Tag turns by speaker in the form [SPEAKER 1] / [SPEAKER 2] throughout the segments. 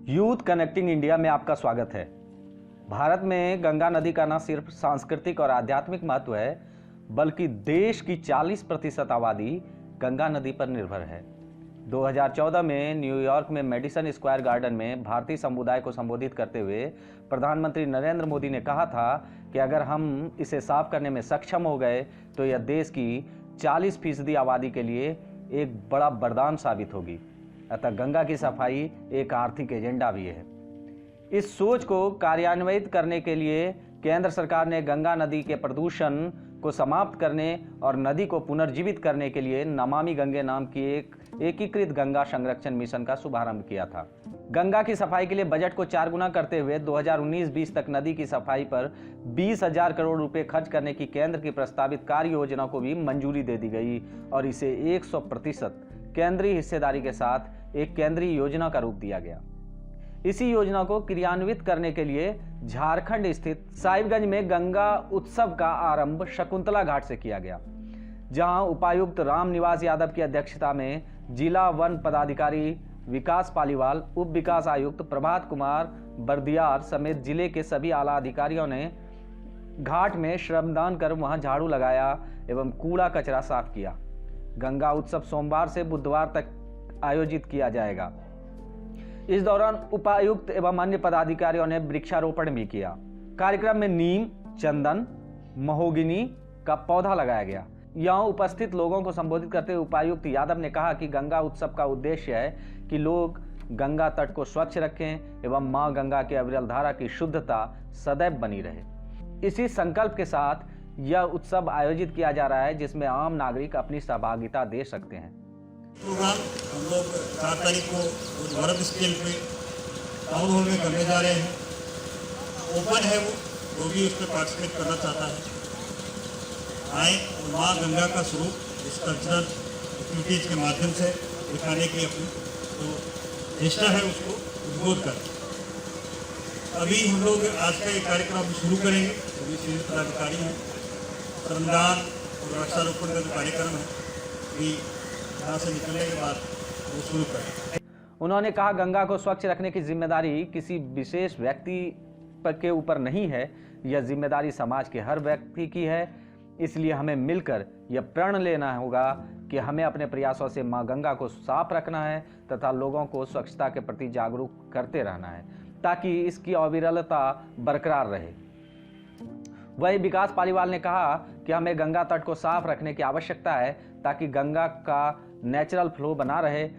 [SPEAKER 1] Youth connecting India में आपका स्वागत है। भारत में गंगा नदी का न सिर्फ सांस्कृतिक और आध्यात्मिक महत्व है, बल्कि देश की 40% आबादी गंगा नदी पर निर्भर है। 2014 में न्यूयॉर्क में मेडिसन स्क्वायर गार्डन में भारतीय समुदाय को संबोधित करते हुए प्रधानमंत्री नरेंद्र मोदी ने कहा था कि अगर हम इसे साफ करने में सक्षम हो गए तो यह देश की 40% आबादी के लिए एक बड़ा वरदान साबित होगी। अतः गंगा की सफाई एक आर्थिक एजेंडा भी है। इस सोच को कार्यान्वित करने के लिए केंद्र सरकार ने गंगा नदी के प्रदूषण को समाप्त करने और नदी को पुनर्जीवित करने के लिए नमामि गंगे नाम की एक एकीकृत गंगा संरक्षण मिशन का शुभारंभ किया था। गंगा की सफाई के लिए बजट को 4 गुना करते हुए 2019-20 तक नदी की सफाई पर 20,000 करोड़ रुपए खर्च करने की केंद्र की प्रस्तावित कार्य योजना को भी मंजूरी दे दी गई और इसे 100% केंद्रीय हिस्सेदारी के साथ एक केंद्रीय योजना का रूप दिया गया। इसी योजना को क्रियान्वित करने के लिए झारखंड स्थित साहिबगंज में गंगा उत्सव का आरंभ शकुंतला घाट से किया गया, जहां उपायुक्त रामनिवास यादव की अध्यक्षता में जिला वन पदाधिकारी विकास पालीवाल, उप विकास आयुक्त प्रभात कुमार बर्दियार समेत जिले के सभी आला अधिकारियों ने घाट में श्रमदान कर वहां झाड़ू लगाया एवं कूड़ा कचरा साफ किया। गंगा उत्सव सोमवार से बुधवार तक आयोजित किया जाएगा। इस दौरान उपायुक्त एवं अन्य पदाधिकारियों ने वृक्षारोपण भी किया। कार्यक्रम में नीम, चंदन, महोगनी का पौधा लगाया गया। यहां उपस्थित लोगों को संबोधित करते हुए उपायुक्त यादव ने कहा कि गंगा उत्सव का उद्देश्य है कि लोग गंगा तट को स्वच्छ रखें एवं मां गंगा की अविरल धारा की शुद्धता सदैव बनी रहे। इसी संकल्प के साथ यह उत्सव आयोजित किया जा रहा है, जिसमें आम नागरिक अपनी सहभागिता दे सकते हैं।
[SPEAKER 2] प्रोग्राम हम लोग 4 तारीख को भारत स्केल पे टाउन हॉल में करने जा रहे हैं। ओपन है, वो भी उस पर पार्टिसिपेट करना चाहता है आए और माँ गंगा का स्वरूप इस कल्चरल एक्टिविटीज के माध्यम से दिखाने की अपनी जो चेष्टा है उसको उद्बोध करें। अभी हम लोग आज का ये कार्यक्रम शुरू करेंगे। सभी सीनियर पदाधिकारी हैं, श्रमदान और वृक्षारोपण का जो कार्यक्रम है भी यहाँ से निकलने के बाद वो शुरू करें।
[SPEAKER 1] उन्होंने कहा गंगा को स्वच्छ रखने की जिम्मेदारी किसी विशेष व्यक्ति के ऊपर नहीं है, यह जिम्मेदारी समाज के हर व्यक्ति की है। इसलिए हमें मिलकर यह प्रण लेना होगा कि हमें अपने प्रयासों से मां गंगा को साफ रखना है तथा लोगों को स्वच्छता के प्रति जागरूक करते रहना है ताकि इसकी अविरलता बरकरार रहे। वहीं विकास पालीवाल ने कहा कि हमें गंगा तट को साफ रखने की आवश्यकता है ताकि गंगा का नेचुरल फ्लो बना रहे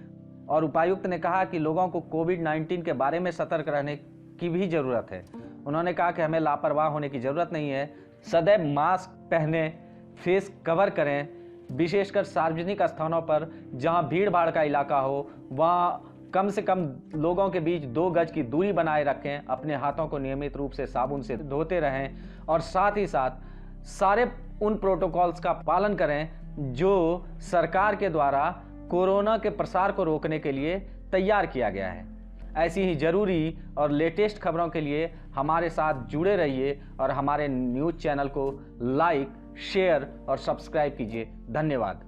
[SPEAKER 1] और उपायुक्त ने कहा कि लोगों को कोविड-19 के बारे में सतर्क रहने की भी जरूरत है। उन्होंने कहा कि हमें लापरवाह होने की जरूरत नहीं है, सदैव मास्क पहने, फेस कवर करें, विशेषकर सार्वजनिक स्थानों पर जहां भीड़ भाड़ का इलाका हो वहां कम से कम लोगों के बीच 2 गज की दूरी बनाए रखें, अपने हाथों को नियमित रूप से साबुन से धोते रहें और साथ ही साथ सारे उन प्रोटोकॉल्स का पालन करें जो सरकार के द्वारा कोरोना के प्रसार को रोकने के लिए तैयार किया गया है। ऐसी ही जरूरी और लेटेस्ट खबरों के लिए हमारे साथ जुड़े रहिए और हमारे न्यूज़ चैनल को लाइक, शेयर और सब्सक्राइब कीजिए। धन्यवाद।